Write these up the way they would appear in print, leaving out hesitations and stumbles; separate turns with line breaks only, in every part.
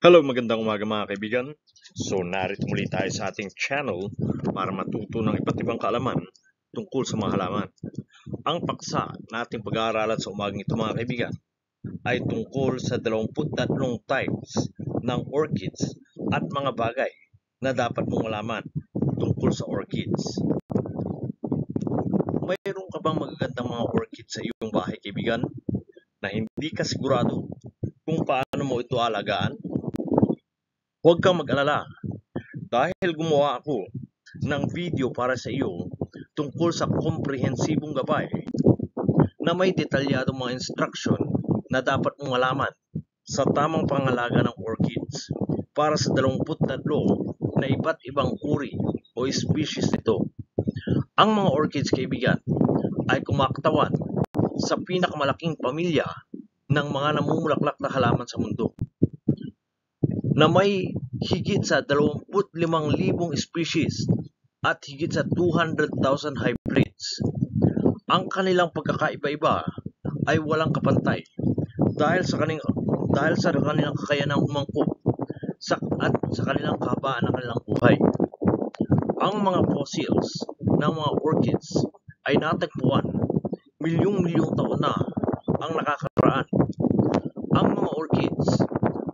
Hello, magandang umaga mga kaibigan. So, narito muli tayo sa ating channel para matuto ng iba't ibang kaalaman tungkol sa mga halaman. Ang paksa na ating pag-aaralan sa umagang ito mga kaibigan ay tungkol sa 23 types ng orchids at mga bagay na dapat mong malaman tungkol sa orchids. Mayroon ka bang magagandang mga orchids sa iyong bahay kaibigan na hindi ka sigurado kung paano mo ito alagaan? Huwag kang mag-alala dahil gumawa ako ng video para sa iyo tungkol sa komprehensibong gabay na may detalyadong mga instruction na dapat mong malaman sa tamang pangalaga ng orchids para sa 23 na iba't ibang uri o species nito. Ang mga orchids kaibigan ay kumakatawan sa pinakamalaking pamilya ng mga namumulaklak na halaman sa mundo na may higit sa 25,000 species at higit sa 200,000 hybrids. Ang kanilang pagkakaiba-iba ay walang kapantay dahil sa kanilang kakayanang umangkop at sa kanilang kahabaan ng kanilang buhay. Ang mga fossils ng mga orchids ay natagpuan milyong-milyong taon na ang nakakaraan. Ang mga orchids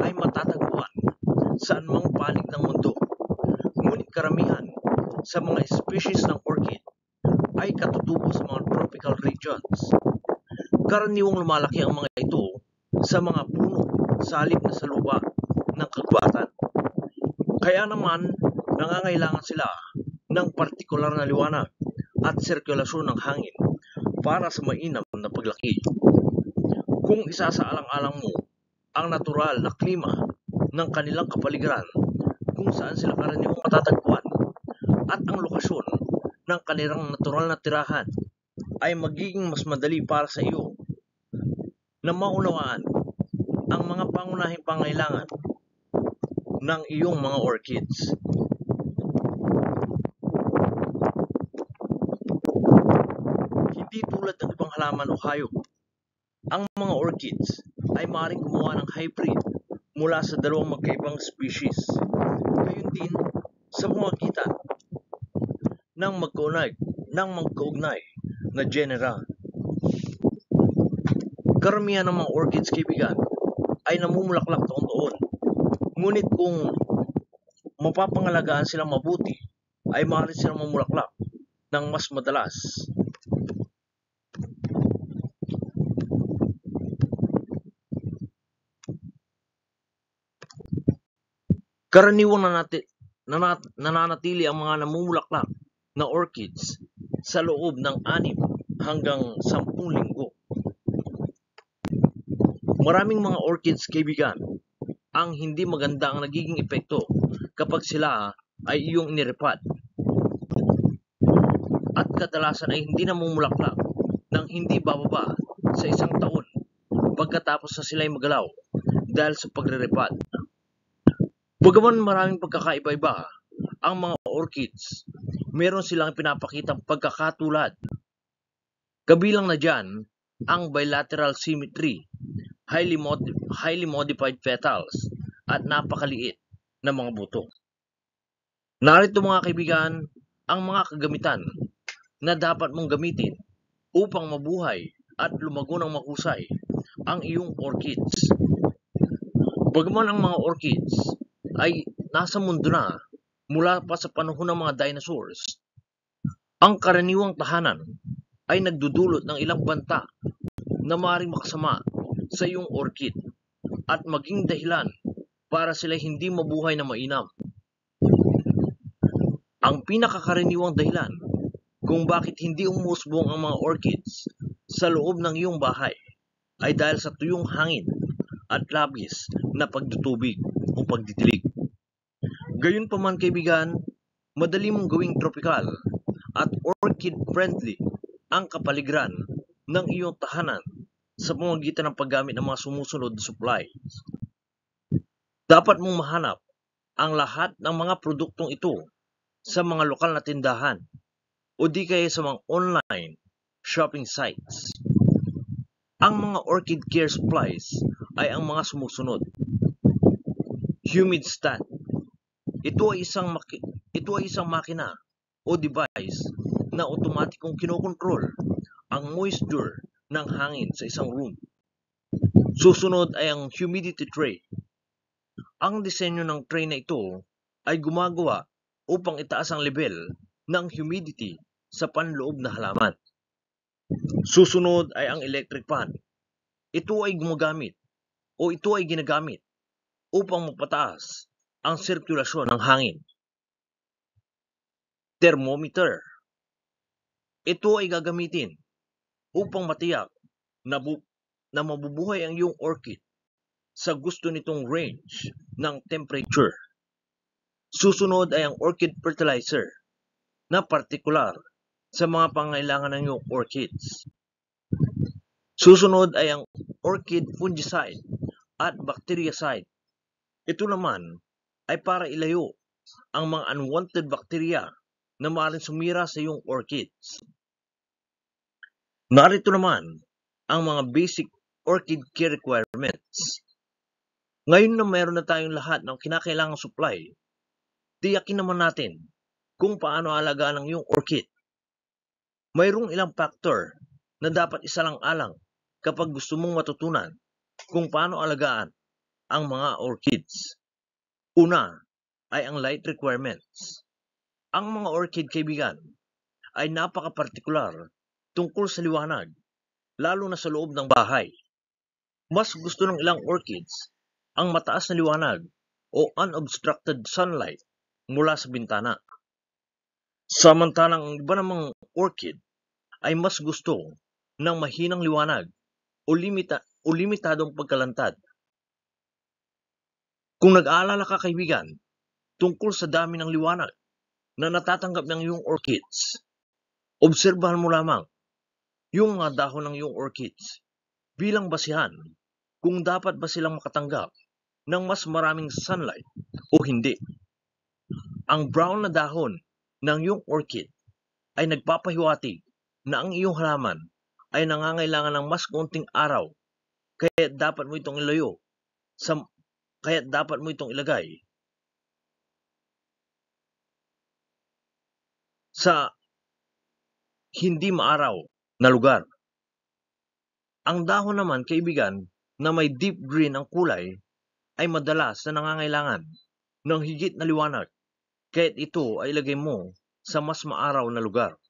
ay matatagpuan saan mang panig ng mundo. Ngunit karamihan sa mga species ng orchid ay katutubo sa mga tropical regions. Karaniwang lumalaki ang mga ito sa mga puno sa halip na sa lupa ng kagubatan. Kaya naman nangangailangan sila ng partikular na liwanag at sirkulasyon ng hangin para sa mainam na paglaki. Kung isasaalang-alang mo ang natural na klima ng kanilang kapaligiran kung saan sila karaniwang matatagpuan at ang lokasyon ng kanilang natural na tirahan, ay magiging mas madali para sa iyo na maunawaan ang mga pangunahing pangailangan ng iyong mga orchids. Hindi tulad ng ibang halaman o hayop, ang mga orchids ay maaaring gumawa ng hybrid mula sa dalawang magkaibang species. Gayun din sa pamamagitan ng magkaugnay na genera. Karamihan ng mga orchids kaibigan ay namumulaklak taon-taon. Ngunit kung mapapangalagaan silang mabuti, ay maaari silang mamulaklak ng mas madalas. Karaniwang nananatili ang mga namumulaklak na orchids sa loob ng 6 hanggang 10 linggo. Maraming mga orchids kaibigan ang hindi maganda ang nagiging epekto kapag sila ay iyong inirepot. At kadalasan ay hindi namumulaklak ng hindi bababa sa 1 taon pagkatapos na sila ay magalaw dahil sa pagre-repot. Bagaman maraming pagkakaiba-iba ang mga orchids, meron silang pinapakitang pagkakatulad. Kabilang na dyan ang bilateral symmetry, highly modified petals, at napakaliit na mga buto. Narito mga kaibigan ang mga kagamitan na dapat mong gamitin upang mabuhay at lumago ng mahusay ang iyong orchids. Bagaman ang mga orchids ay nasa mundo na mula pa sa panahon ng mga dinosaurs, ang karaniwang tahanan ay nagdudulot ng ilang banta na maaaring makasama sa iyong orchid at maging dahilan para sila hindi mabuhay na mainam. Ang pinakakaraniwang dahilan kung bakit hindi umusbong ang mga orchids sa loob ng iyong bahay ay dahil sa tuyong hangin at labis na pagtutubig o pagdidilig. Gayunpaman kaibigan, madali mong gawing tropical at orchid-friendly ang kapaligiran ng iyong tahanan sa pamamagitan ng paggamit ng mga sumusunod na supplies. Dapat mong mahanap ang lahat ng mga produktong ito sa mga lokal na tindahan o di kaya sa mga online shopping sites. Ang mga orchid care supplies ay ang mga sumusunod. Humidistat. Ito ay isang makina o device na otomatikong kinokontrol ang moisture ng hangin sa isang room. Susunod ay ang humidity tray. Ang disenyo ng tray na ito ay gumagawa upang itaas ang level ng humidity sa panloob na halaman. Susunod ay ang electric fan. Ito ay ginagamit upang mapataas ang sirkulasyon ng hangin. Thermometer. Ito ay gagamitin upang matiyak na mabubuhay ang iyong orchid sa gusto nitong range ng temperature. Susunod ay ang orchid fertilizer na partikular sa mga pangailangan ng iyong orchids. Susunod ay ang orchid fungicide at bactericide. Ito naman ay para ilayo ang mga unwanted bacteria na maaaring sumira sa iyong orchids. Narito naman ang mga basic orchid care requirements. Ngayon na mayroon na tayong lahat ng kinakailangang supply, tiyakin naman natin kung paano alagaan ang iyong orchid. Mayroong ilang factor na dapat isalang-alang kapag gusto mong matutunan kung paano alagaan ang mga orchids. Una ay ang light requirements. Ang mga orchid, kaibigan, ay napaka-partikular tungkol sa liwanag, lalo na sa loob ng bahay. Mas gusto ng ilang orchids ang mataas na liwanag o unobstructed sunlight mula sa bintana. Samantalang ang iba namang orchid ay mas gusto ng mahinang liwanag o limitadong pagkalantad. Kung nag-aalala ka, kaibigan, tungkol sa dami ng liwanag na natatanggap ng iyong orchids, obserbahan mo lamang yung mga dahon ng iyong orchids bilang basihan kung dapat ba silang makatanggap ng mas maraming sunlight o hindi. Ang brown na dahon ng iyong orchid ay nagpapahiwatig na ang iyong halaman ay nangangailangan ng mas konting araw, kaya dapat mo itong ilagay sa hindi maaraw na lugar. Ang dahon naman, kaibigan, na may deep green ang kulay ay madalas na nangangailangan ng higit na liwanag, kaya't ito ay ilagay mo sa mas maaraw na lugar.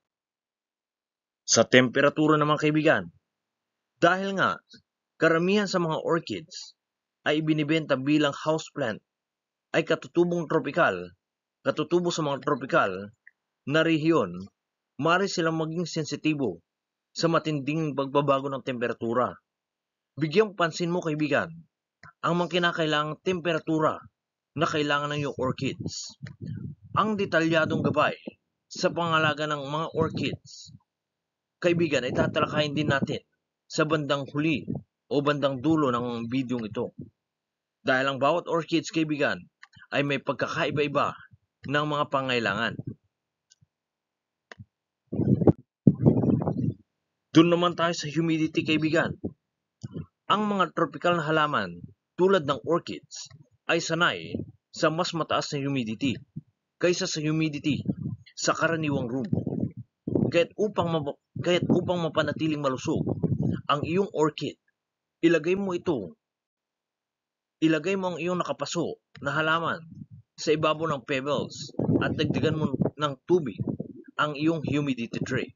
Sa temperatura naman, kaibigan, dahil nga karamihan sa mga orchids ay ibinibenta bilang houseplant ay katutubo sa mga tropikal na rehiyon, maaari silang maging sensitibo sa matinding pagbabago ng temperatura. Bigyang pansin mo, kaibigan, ang mga kinakailangang temperatura na kailangan ng iyong orchids. Ang detalyadong gabay sa pangalaga ng mga orchids, kaibigan, ay tatalakayin din natin sa bandang huli o bandang dulo ng bidyong ito. Dahil ang bawat orchids, kaibigan, ay may pagkakaiba-iba ng mga pangailangan. Doon naman tayo sa humidity, kaibigan. Ang mga tropical na halaman tulad ng orchids ay sanay sa mas mataas na humidity kaysa sa humidity sa karaniwang room. Kaya't upang mapanatiling malusog ang iyong orchid, ilagay mo ang iyong nakapaso na halaman sa ibabaw ng pebbles at dagdagan mo ng tubig ang iyong humidity tray.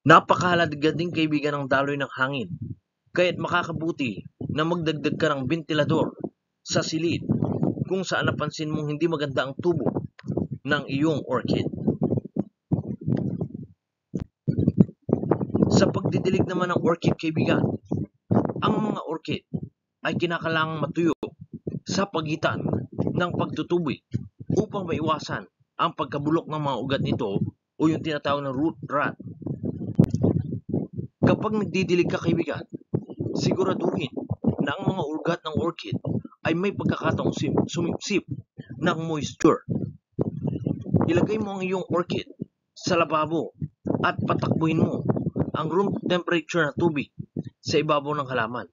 Napakahalaga din, kaibigan, ng daloy ng hangin, kaya't makakabuti na magdagdag ka ng ventilador sa silid kung saan napansin mong hindi maganda ang tubo ng iyong orchid. Sa pagdidilig naman ng orchid, kaibigan, ang mga orchid ay kinakailangang matuyo sa pagitan ng pagtutubig upang maiwasan ang pagkabulok ng mga ugat nito o yung tinatawag na root rot. Kapag nagdidilig ka, kaibigan, siguraduhin na ang mga ugat ng orchid ay may pagkakataong sumipsip ng moisture. Ilagay mo ang iyong orchid sa lababo at patakbuhin mo ang room temperature na tubig sa ibabaw ng halaman.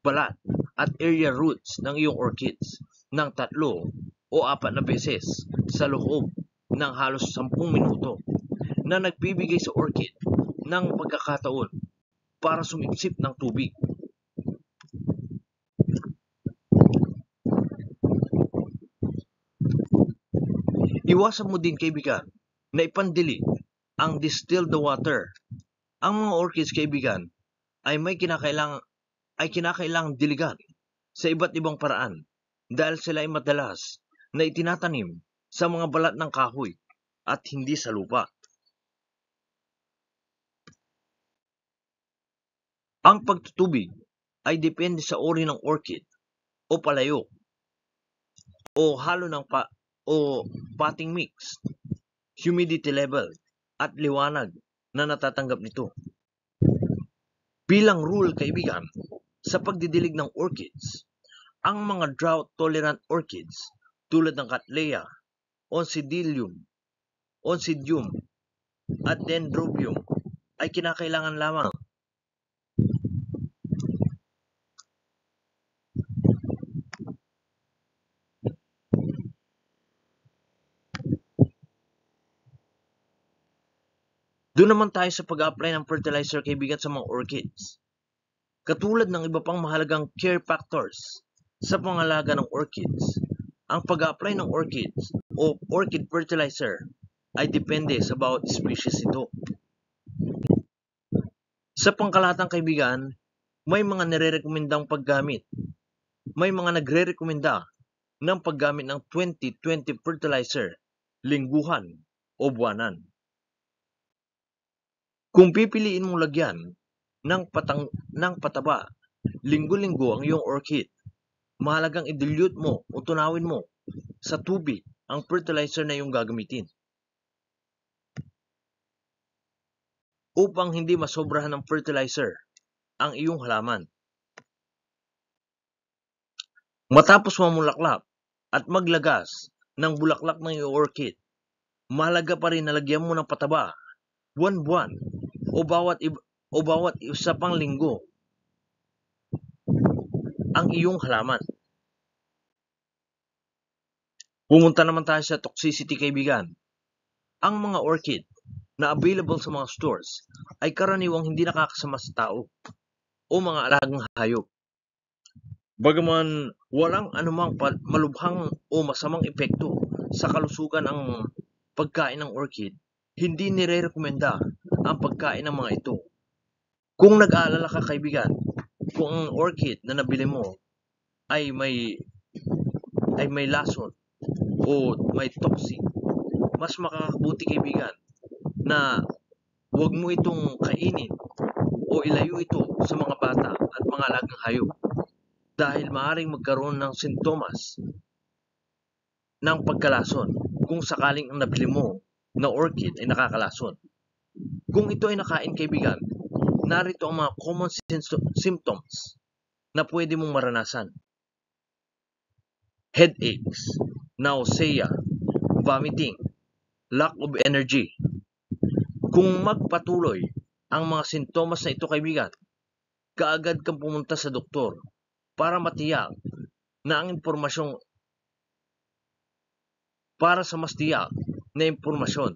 balat at area roots ng iyong orchids ng 3 o 4 na beses sa loob ng halos 10 minuto na nagbibigay sa orchid ng pagkakataon para sumipsip ng tubig. Iwasan mo din, kaibigan, na ipandilig ang distilled water. Ang mga orchids, kaibigan, ay kinakailangang diligan sa iba't ibang paraan dahil sila ay madalas na itinatanim sa mga balat ng kahoy at hindi sa lupa. Ang pagtutubig ay depende sa uri ng orchid o palayok o halo ng potting mix, humidity level at liwanag na natatanggap nito. Bilang rule, kaibigan, sa pagdidilig ng orchids, ang mga drought-tolerant orchids tulad ng Cattleya, Oncidium at Dendrobium ay kinakailangan lamang Doon naman tayo sa pag-apply ng fertilizer, kaibigan, sa mga orchids. Katulad ng iba pang mahalagang care factors sa pangalaga ng orchids, ang pag-apply ng orchids o orchid fertilizer ay depende sa bawat species ito. Sa pangkalatang, kaibigan, may mga nire-rekomendang paggamit. May mga nagre-rekomenda ng paggamit ng 20-20 fertilizer, lingguhan o buwanan. Kung pipiliin mong lagyan ng pataba, linggo-linggo ang iyong orchid, mahalagang i-dilute mo o tunawin mo sa tubig ang fertilizer na iyong gagamitin upang hindi masobrahan ng fertilizer ang iyong halaman. Matapos mamulaklak at maglagas ng bulaklak ng iyong orchid, mahalaga pa rin na lagyan mo ng pataba buwan-buwan o bawat isa pang linggo ang iyong halaman. Pumunta naman tayo sa toxicity, kaibigan. Ang mga orchid na available sa mga stores ay karaniwang hindi nakakasama sa tao o mga alagang hayop. Bagaman walang anumang malubhang o masamang epekto sa kalusugan ang pagkain ng orchid, hindi nire-rekomenda ang pagkain ng mga ito. Kung nag-aalala ka, kaibigan, kung ang orchid na nabili mo ay may lason o may toxic, mas makakabuti, kaibigan, na huwag mo itong kainin o ilayo ito sa mga bata at mga alagang hayop dahil maaaring magkaroon ng sintomas ng pagkalason kung sakaling ang nabili mo na orchid ay nakakalason. Kung ito ay nakain, kaibigan, narito ang mga common symptoms na pwede mong maranasan. Headaches, nausea, vomiting, lack of energy. Kung magpatuloy ang mga sintomas na ito, kaibigan, kaagad kang pumunta sa doktor para matiyak na ang impormasyon para sa mas tiyak na impormasyon.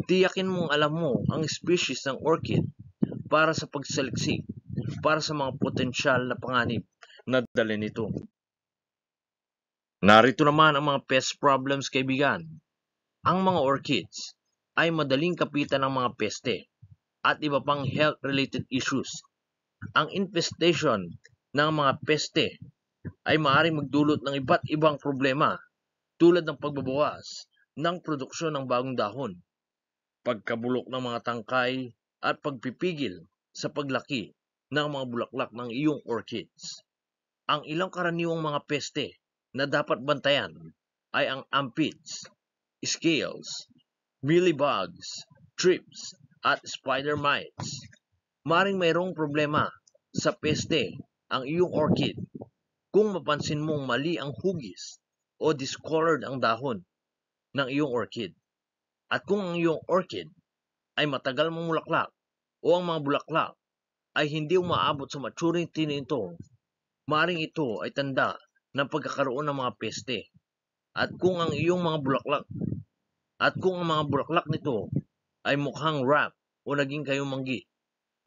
Tiyakin mong alam mo ang species ng orchid para sa pagsaliksik para sa mga potensyal na panganib na dala nito. Narito naman ang mga pest problems, kaibigan. Ang mga orchids ay madaling kapitan ng mga peste at iba pang health-related issues. Ang infestation ng mga peste ay maaaring magdulot ng iba't ibang problema tulad ng pagbabawas ng produksyon ng bagong dahon, pagkabulok ng mga tangkay at pagpipigil sa paglaki ng mga bulaklak ng iyong orchids. Ang ilang karaniwang mga peste na dapat bantayan ay ang aphids, scales, mealybugs, thrips, at spider mites. Maring mayroong problema sa peste ang iyong orchid kung mapansin mong mali ang hugis o discolored ang dahon ng iyong orchid. At kung ang iyong orchid ay matagal mamulaklak o ang mga bulaklak ay hindi umaabot sa maturity nito Maring ito ay tanda ng pagkakaroon ng mga peste. At kung ang mga bulaklak nito ay mukhang wrap o naging kayumanggi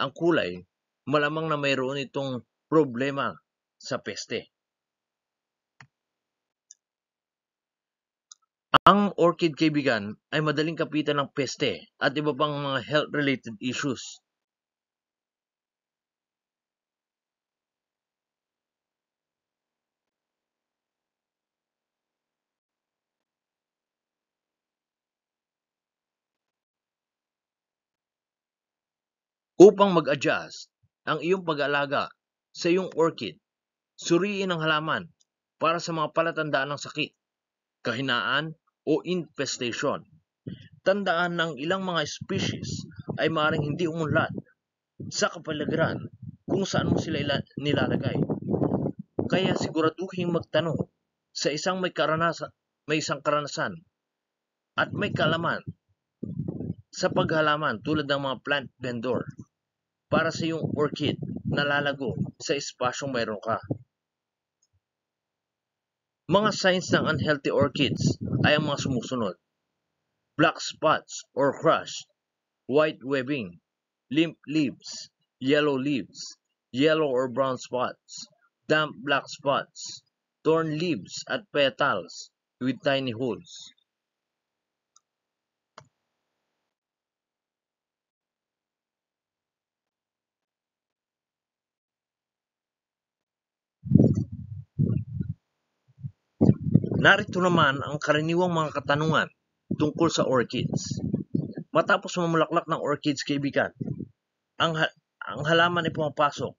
ang kulay, malamang na mayroon itong problema sa peste. Ang orchid, kaibigan, ay madaling kapitan ng peste at iba pang mga health-related issues. Upang mag-adjust ang iyong pag-aalaga sa iyong orchid, suriin ang halaman para sa mga palatandaan ng sakit, kahinaan o infestation. Tandaan na ang ilang mga species ay maaaring hindi umunlad sa kapaligiran kung saan mo sila nilalagay. Kaya siguraduhin magtanong sa isang may isang karanasan at may kalaman sa paghalaman tulad ng mga plant vendor para sa iyong orchid na lalago sa espasyong mayroon ka. Mga signs ng unhealthy orchids ay ang mga sumusunod: black spots or crush, white webbing, limp leaves, yellow or brown spots, damp black spots, torn leaves at petals with tiny holes. Narito naman ang karaniwang mga katanungan tungkol sa orchids. Matapos mamulaklak ng orchids, kaibigan, ang halaman ay pumapasok.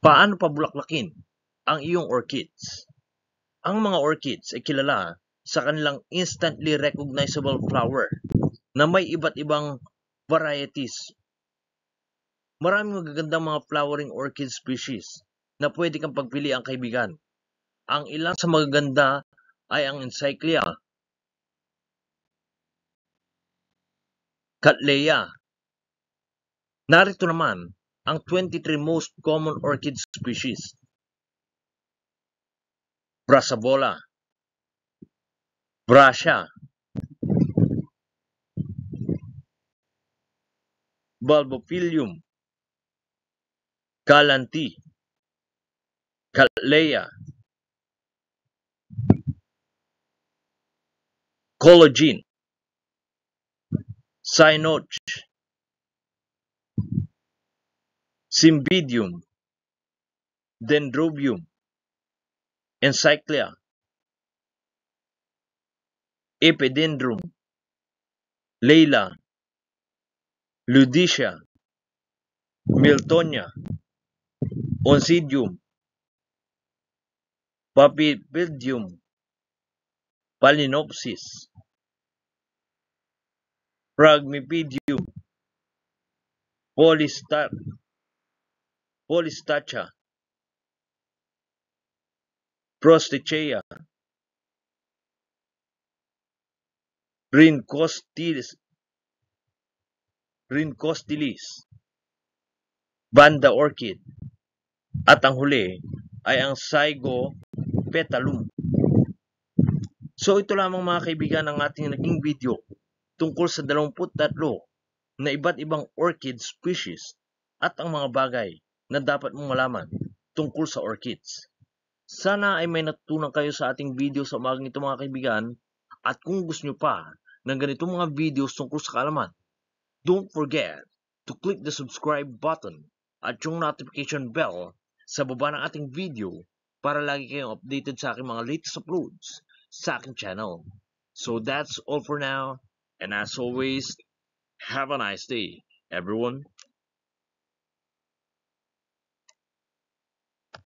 Paano pabulaklakin ang iyong orchids? Ang mga orchids ay kilala sa kanilang instantly recognizable flower na may iba't ibang varieties. Maraming magagandang mga flowering orchid species na pwede kang pagpilian, kaibigan. Ang ilang sa magaganda ay ang Encyclia, Cattleya. Narito naman ang 23 most common orchid species: Brassavola, Brassia, Bulbophyllum, Calanthe, Cattleya, Collagen, Cynoche, Cymbidium, Dendrobium, Encyclia, Epidendrum, Leila, Ludicia, Miltonia, Oncidium, Papilpidium, Phalaenopsis, Phragmipidium, Polystacha, Prostechea, Rhynchostylis, Banda orchid, at ang huli ay ang Zygopetalum. So ito lamang, mga kaibigan, ang ating naging video tungkol sa 23 na iba't ibang orchid species at ang mga bagay na dapat mong malaman tungkol sa orchids. Sana ay may natutunan kayo sa ating video sa umagang ito, mga kaibigan, at kung gusto nyo pa ng ganitong mga videos tungkol sa kaalaman, don't forget to click the subscribe button at yung notification bell sa baba ng ating video para lagi kayong updated sa aking mga latest uploads sa aking channel. So that's all for now, and as always, have a nice day, everyone.